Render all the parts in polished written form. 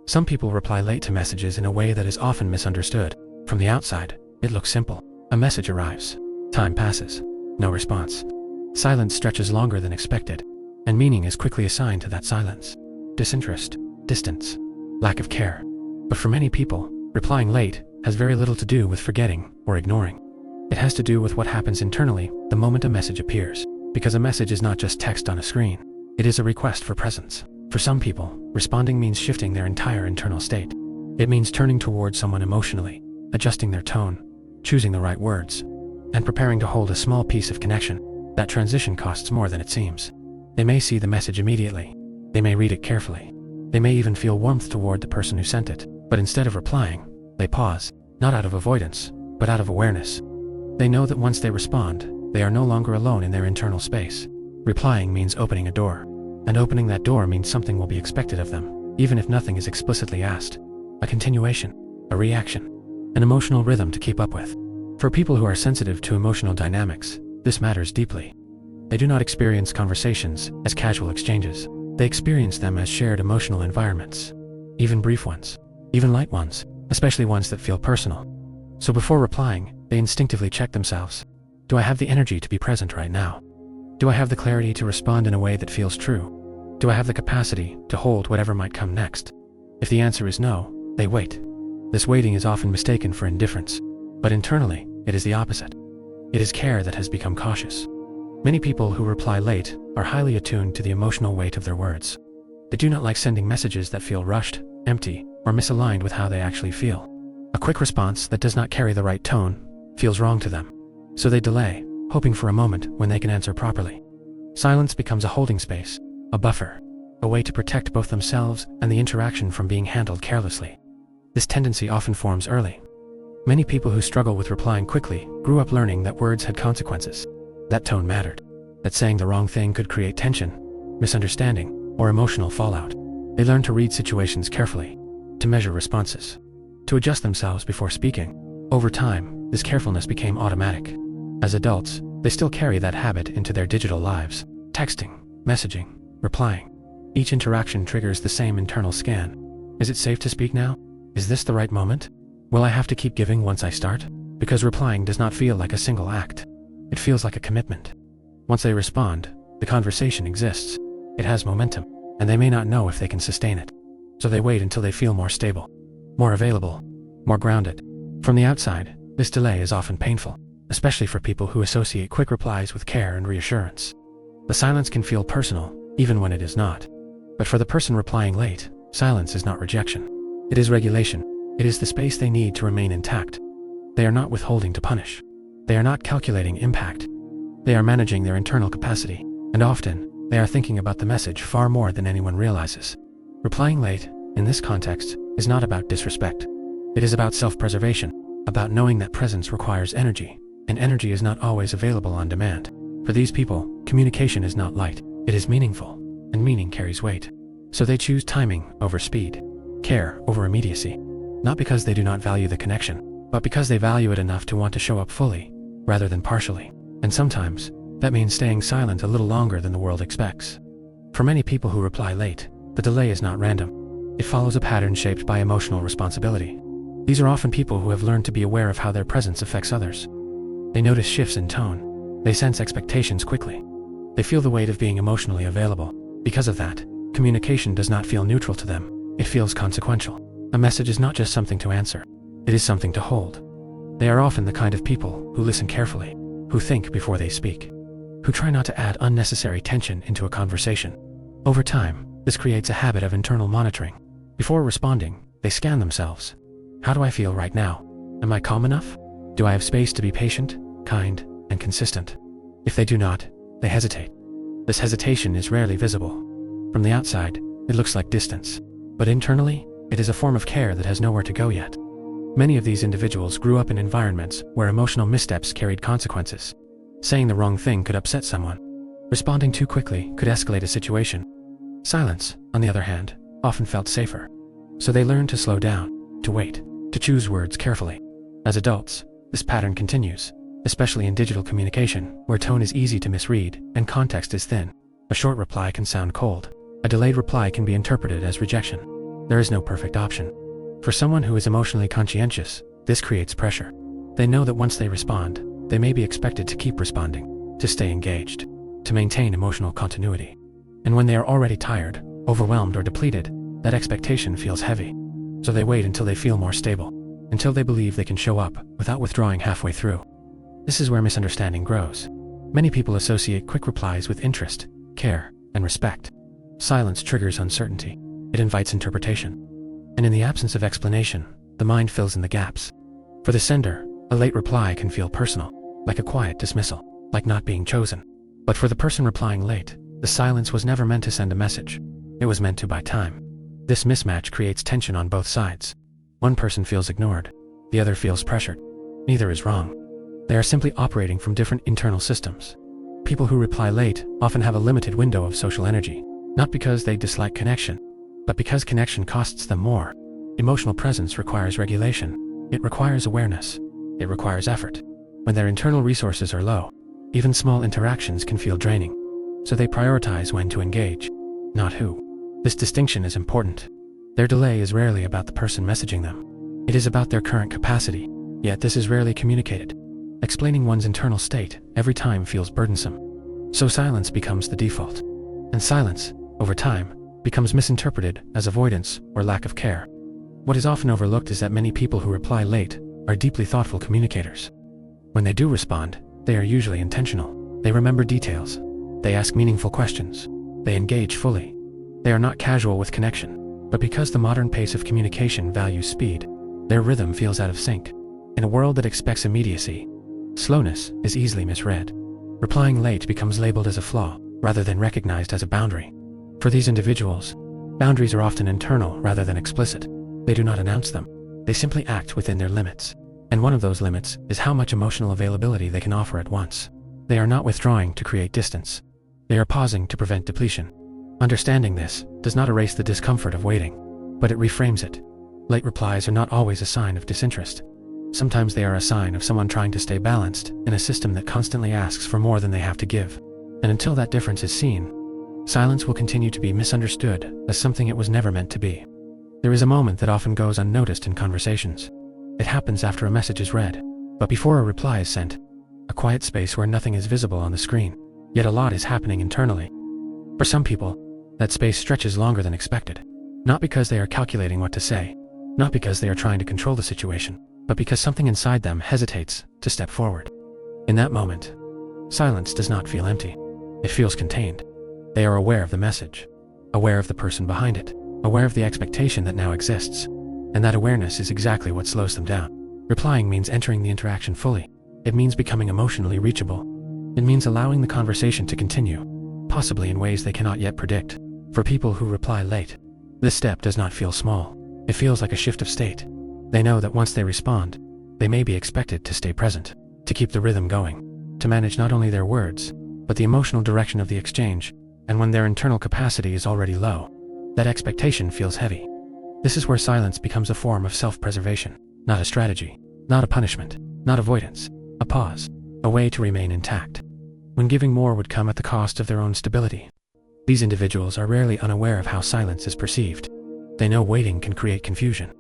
Some people reply late to messages in a way that is often misunderstood. From the outside, it looks simple. A message arrives. Time passes. No response. Silence stretches longer than expected, and meaning is quickly assigned to that silence. Disinterest, distance, lack of care. But for many people, replying late has very little to do with forgetting or ignoring. It has to do with what happens internally the moment a message appears. Because a message is not just text on a screen. It is a request for presence. For some people, responding means shifting their entire internal state. It means turning towards someone emotionally, adjusting their tone, choosing the right words, and preparing to hold a small piece of connection. That transition costs more than it seems. They may see the message immediately. They may read it carefully. They may even feel warmth toward the person who sent it. But instead of replying, they pause, not out of avoidance, but out of awareness. They know that once they respond, they are no longer alone in their internal space. Replying means opening a door. And opening that door means something will be expected of them, even if nothing is explicitly asked. A continuation, a reaction, an emotional rhythm to keep up with. For people who are sensitive to emotional dynamics, this matters deeply. They do not experience conversations as casual exchanges. They experience them as shared emotional environments. Even brief ones, even light ones, especially ones that feel personal. So before replying, they instinctively check themselves. Do I have the energy to be present right now? Do I have the clarity to respond in a way that feels true? Do I have the capacity to hold whatever might come next? If the answer is no, they wait. This waiting is often mistaken for indifference, but internally, it is the opposite. It is care that has become cautious. Many people who reply late are highly attuned to the emotional weight of their words. They do not like sending messages that feel rushed, empty, or misaligned with how they actually feel. A quick response that does not carry the right tone feels wrong to them. So they delay, hoping for a moment when they can answer properly. Silence becomes a holding space, a buffer, a way to protect both themselves and the interaction from being handled carelessly. This tendency often forms early. Many people who struggle with replying quickly grew up learning that words had consequences, that tone mattered, that saying the wrong thing could create tension, misunderstanding, or emotional fallout. They learned to read situations carefully, to measure responses, to adjust themselves before speaking. Over time, this carefulness became automatic. As adults, they still carry that habit into their digital lives. Texting, messaging, replying. Each interaction triggers the same internal scan. Is it safe to speak now? Is this the right moment? Will I have to keep giving once I start? Because replying does not feel like a single act. It feels like a commitment. Once they respond, the conversation exists. It has momentum, and they may not know if they can sustain it. So they wait until they feel more stable, more available, more grounded. From the outside, this delay is often painful, especially for people who associate quick replies with care and reassurance. The silence can feel personal, even when it is not. But for the person replying late, silence is not rejection. It is regulation. It is the space they need to remain intact. They are not withholding to punish. They are not calculating impact. They are managing their internal capacity, and often, they are thinking about the message far more than anyone realizes. Replying late, in this context, is not about disrespect. It is about self-preservation, about knowing that presence requires energy, and energy is not always available on demand. For these people, communication is not light, it is meaningful, and meaning carries weight. So they choose timing over speed, care over immediacy, not because they do not value the connection, but because they value it enough to want to show up fully, rather than partially. And sometimes, that means staying silent a little longer than the world expects. For many people who reply late, the delay is not random. It follows a pattern shaped by emotional responsibility. These are often people who have learned to be aware of how their presence affects others. They notice shifts in tone. They sense expectations quickly. They feel the weight of being emotionally available. Because of that, communication does not feel neutral to them. It feels consequential. A message is not just something to answer. It is something to hold. They are often the kind of people who listen carefully, who think before they speak, who try not to add unnecessary tension into a conversation. Over time, this creates a habit of internal monitoring. Before responding, they scan themselves. How do I feel right now? Am I calm enough? Do I have space to be patient, kind, and consistent? If they do not, they hesitate. This hesitation is rarely visible. From the outside, it looks like distance, but internally, it is a form of care that has nowhere to go yet. Many of these individuals grew up in environments where emotional missteps carried consequences. Saying the wrong thing could upset someone. Responding too quickly could escalate a situation. Silence, on the other hand, often felt safer. So they learned to slow down, to wait, to choose words carefully. As adults, this pattern continues, especially in digital communication, where tone is easy to misread and context is thin. A short reply can sound cold. A delayed reply can be interpreted as rejection. There is no perfect option. For someone who is emotionally conscientious, this creates pressure. They know that once they respond, they may be expected to keep responding, to stay engaged, to maintain emotional continuity. And when they are already tired, overwhelmed, or depleted, that expectation feels heavy. So they wait until they feel more stable, until they believe they can show up without withdrawing halfway through. This is where misunderstanding grows. Many people associate quick replies with interest, care, and respect. Silence triggers uncertainty. It invites interpretation. And in the absence of explanation, the mind fills in the gaps. For the sender, a late reply can feel personal, like a quiet dismissal, like not being chosen. But for the person replying late, the silence was never meant to send a message. It was meant to buy time. This mismatch creates tension on both sides. One person feels ignored, the other feels pressured. Neither is wrong. They are simply operating from different internal systems. People who reply late often have a limited window of social energy, not because they dislike connection, but because connection costs them more. Emotional presence requires regulation. It requires awareness. It requires effort. When their internal resources are low, even small interactions can feel draining. So they prioritize when to engage, not who. This distinction is important. Their delay is rarely about the person messaging them. It is about their current capacity, yet this is rarely communicated. Explaining one's internal state every time feels burdensome. So silence becomes the default. And silence, over time, becomes misinterpreted as avoidance or lack of care. What is often overlooked is that many people who reply late are deeply thoughtful communicators. When they do respond, they are usually intentional. They remember details. They ask meaningful questions. They engage fully. They are not casual with connection, but because the modern pace of communication values speed, their rhythm feels out of sync. In a world that expects immediacy, slowness is easily misread. Replying late becomes labeled as a flaw, rather than recognized as a boundary. For these individuals, boundaries are often internal rather than explicit. They do not announce them. They simply act within their limits. And one of those limits is how much emotional availability they can offer at once. They are not withdrawing to create distance. They are pausing to prevent depletion. Understanding this does not erase the discomfort of waiting, but it reframes it. Late replies are not always a sign of disinterest. Sometimes they are a sign of someone trying to stay balanced in a system that constantly asks for more than they have to give. And until that difference is seen, silence will continue to be misunderstood as something it was never meant to be. There is a moment that often goes unnoticed in conversations. It happens after a message is read, but before a reply is sent. A quiet space where nothing is visible on the screen, yet a lot is happening internally. For some people, that space stretches longer than expected. Not because they are calculating what to say, not because they are trying to control the situation, but because something inside them hesitates to step forward. In that moment, silence does not feel empty. It feels contained. They are aware of the message, aware of the person behind it, aware of the expectation that now exists. And that awareness is exactly what slows them down. Replying means entering the interaction fully. It means becoming emotionally reachable. It means allowing the conversation to continue, possibly in ways they cannot yet predict. For people who reply late, this step does not feel small. It feels like a shift of state. They know that once they respond, they may be expected to stay present, to keep the rhythm going, to manage not only their words, but the emotional direction of the exchange. And when their internal capacity is already low, that expectation feels heavy. This is where silence becomes a form of self-preservation, not a strategy, not a punishment, not avoidance, a pause, a way to remain intact. When giving more would come at the cost of their own stability. These individuals are rarely unaware of how silence is perceived. They know waiting can create confusion.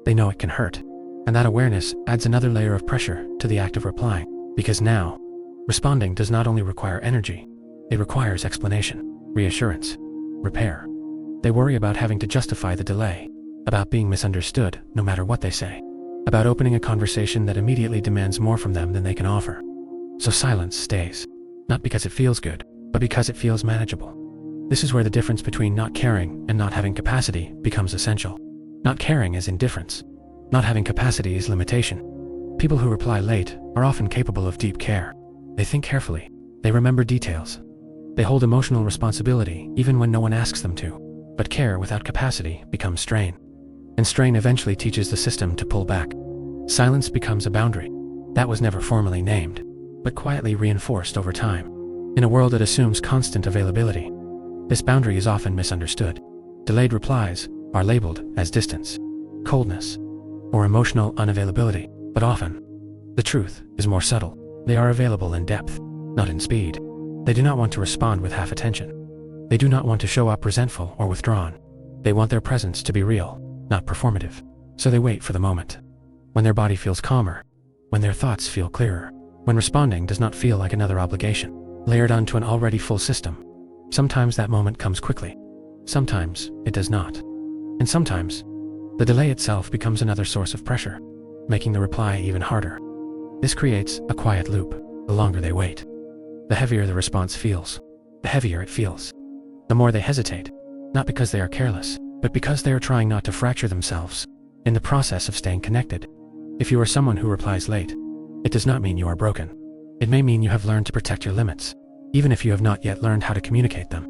They know it can hurt. And that awareness adds another layer of pressure to the act of replying, because now, responding does not only require energy, it requires explanation, reassurance, repair. They worry about having to justify the delay, about being misunderstood no matter what they say, about opening a conversation that immediately demands more from them than they can offer. So silence stays, not because it feels good, but because it feels manageable. This is where the difference between not caring and not having capacity becomes essential. Not caring is indifference. Not having capacity is limitation. People who reply late are often capable of deep care. They think carefully. They remember details. They hold emotional responsibility even when no one asks them to. But care without capacity becomes strain. And strain eventually teaches the system to pull back. Silence becomes a boundary. That was never formally named, but quietly reinforced over time. In a world that assumes constant availability, this boundary is often misunderstood. Delayed replies are labeled as distance, coldness, or emotional unavailability, but often, the truth is more subtle. They are available in depth, not in speed. They do not want to respond with half attention. They do not want to show up resentful or withdrawn. They want their presence to be real, not performative. So they wait for the moment. When their body feels calmer, when their thoughts feel clearer, when responding does not feel like another obligation, layered onto an already full system. Sometimes that moment comes quickly. Sometimes it does not. And sometimes, the delay itself becomes another source of pressure, making the reply even harder. This creates a quiet loop. The longer they wait, the heavier the response feels. The heavier it feels, the more they hesitate, not because they are careless, but because they are trying not to fracture themselves in the process of staying connected. If you are someone who replies late, it does not mean you are broken. It may mean you have learned to protect your limits, even if you have not yet learned how to communicate them.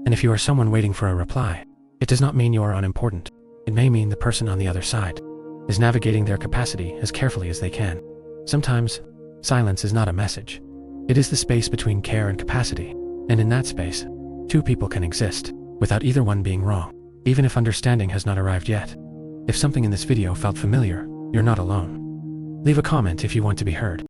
And if you are someone waiting for a reply, it does not mean you are unimportant. It may mean the person on the other side is navigating their capacity as carefully as they can. Sometimes, silence is not a message. It is the space between care and capacity, and in that space, two people can exist, without either one being wrong, even if understanding has not arrived yet. If something in this video felt familiar, you're not alone. Leave a comment if you want to be heard.